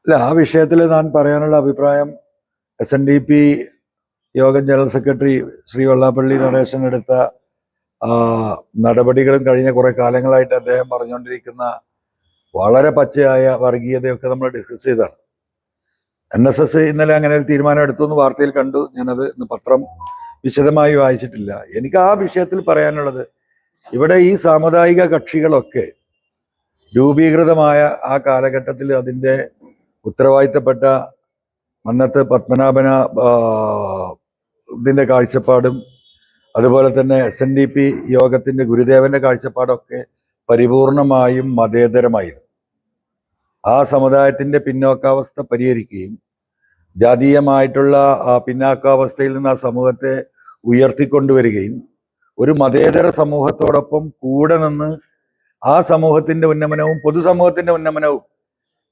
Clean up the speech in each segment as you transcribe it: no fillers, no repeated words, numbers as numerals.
അല്ല, ആ വിഷയത്തിൽ ഞാൻ പറയാനുള്ള അഭിപ്രായം SNDP യോഗം ജനറൽ സെക്രട്ടറി ശ്രീ വെള്ളാപ്പള്ളി നടേശൻ എടുത്ത നടപടികളും കഴിഞ്ഞ കുറെ കാലങ്ങളായിട്ട് അദ്ദേഹം പറഞ്ഞുകൊണ്ടിരിക്കുന്ന വളരെ പച്ചയായ വർഗീയതയൊക്കെ നമ്മൾ ഡിസ്കസ് ചെയ്തതാണ്. NSS ഇന്നലെ അങ്ങനെ ഒരു തീരുമാനം എടുത്തു എന്ന് വാർത്തയിൽ കണ്ടു. ഞാനത് ഇന്ന് പത്രം വിശദമായി വായിച്ചിട്ടില്ല. എനിക്ക് ആ വിഷയത്തിൽ പറയാനുള്ളത്, ഇവിടെ ഈ സാമുദായിക കക്ഷികളൊക്കെ രൂപീകൃതമായ ആ കാലഘട്ടത്തിൽ അതിൻ്റെ ഉത്തരവാദിത്തപ്പെട്ട മന്നത്ത് പത്മനാഭന ഇതിൻ്റെ കാഴ്ചപ്പാടും അതുപോലെ തന്നെ SNDP യോഗത്തിൻ്റെ ഗുരുദേവന്റെ കാഴ്ചപ്പാടൊക്കെ പരിപൂർണമായും മതേതരമായിരുന്നു. ആ സമുദായത്തിൻ്റെ പിന്നോക്കാവസ്ഥ പരിഹരിക്കുകയും ജാതീയമായിട്ടുള്ള ആ പിന്നാക്കാവസ്ഥയിൽ നിന്ന് ആ സമൂഹത്തെ ഉയർത്തിക്കൊണ്ടുവരികയും ഒരു മതേതര സമൂഹത്തോടൊപ്പം കൂടെ നിന്ന് ആ സമൂഹത്തിൻ്റെ ഉന്നമനവും പൊതുസമൂഹത്തിൻ്റെ ഉന്നമനവും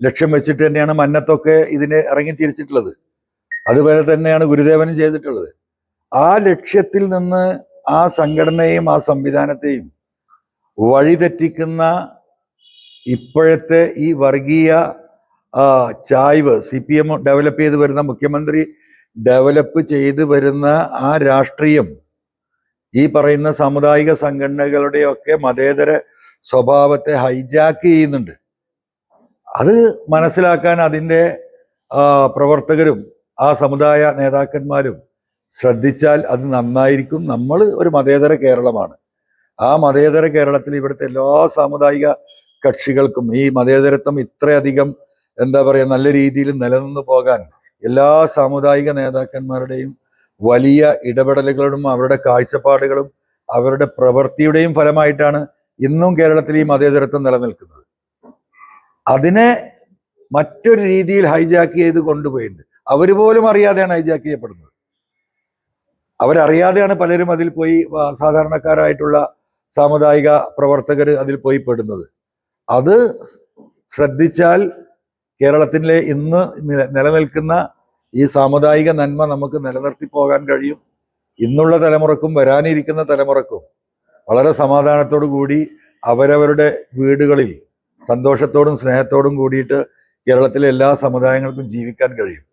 ലക്ഷ്യം വെച്ചിട്ട് തന്നെയാണ് മന്നത്തൊക്കെ ഇതിന് ഇറങ്ങിത്തിരിച്ചിട്ടുള്ളത്. അതുപോലെ തന്നെയാണ് ഗുരുദേവനും ചെയ്തിട്ടുള്ളത്. ആ ലക്ഷ്യത്തിൽ നിന്ന് ആ സംഘടനയെയും ആ സംവിധാനത്തെയും വഴിതെറ്റിക്കുന്ന ഇപ്പോഴത്തെ ഈ വർഗീയ ചായ്വ് CPM ഡെവലപ്പ് ചെയ്ത് വരുന്ന, മുഖ്യമന്ത്രി ഡെവലപ്പ് ചെയ്ത് വരുന്ന ആ രാഷ്ട്രീയം ഈ പറയുന്ന സാമുദായിക സംഘടനകളുടെയൊക്കെ മതേതര സ്വഭാവത്തെ ഹൈജാക്ക് ചെയ്യുന്നുണ്ട്. അത് മനസ്സിലാക്കാൻ അതിൻ്റെ പ്രവർത്തകരും ആ സമുദായ നേതാക്കന്മാരും ശ്രദ്ധിച്ചാൽ അത് നന്നായിരിക്കും. നമ്മൾ ഒരു മതേതര കേരളമാണ്. ആ മതേതര കേരളത്തിൽ ഇവിടുത്തെ എല്ലാ സാമുദായിക കക്ഷികൾക്കും ഈ മതേതരത്വം ഇത്രയധികം എന്താ പറയുക നല്ല രീതിയിൽ നിലനിന്ന് പോകാൻ എല്ലാ സാമുദായിക നേതാക്കന്മാരുടെയും വലിയ ഇടപെടലുകളും അവരുടെ കാഴ്ചപ്പാടുകളും അവരുടെ പ്രവൃത്തിയുടെയും ഫലമായിട്ടാണ് ഇന്നും കേരളത്തിൽ ഈ മതേതരത്വം നിലനിൽക്കുന്നത്. അതിനെ മറ്റൊരു രീതിയിൽ ഹൈജാക്ക് ചെയ്ത് കൊണ്ടുപോയിട്ടുണ്ട്. അവർ പോലും അറിയാതെയാണ് ഹൈജാക്ക് ചെയ്യപ്പെടുന്നത്. അവരറിയാതെയാണ് പലരും അതിൽ പോയി, സാധാരണക്കാരായിട്ടുള്ള സാമുദായിക പ്രവർത്തകർ അതിൽ പോയി പെടുന്നത്. അത് ശ്രദ്ധിച്ചാൽ കേരളത്തിലെ ഇന്ന് നിലനിൽക്കുന്ന ഈ സാമുദായിക നന്മ നമുക്ക് നിലനിർത്തി പോകാൻ കഴിയും. ഇന്നുള്ള തലമുറക്കും വരാനിരിക്കുന്ന തലമുറക്കും വളരെ സമാധാനത്തോടു കൂടി അവരവരുടെ വീടുകളിൽ സന്തോഷത്തോടും സ്നേഹത്തോടും കൂടിയിട്ട് കേരളത്തിലെ എല്ലാ സമുദായങ്ങൾക്കും ജീവിക്കാൻ കഴിയും.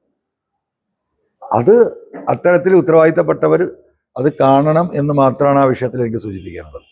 അത് അത്തരത്തിൽ ഉത്തരവാദിത്തപ്പെട്ടവർ അത് കാണണം എന്ന് മാത്രമാണ് ആ വിഷയത്തിൽ എനിക്ക് സൂചിപ്പിക്കാനുള്ളത്.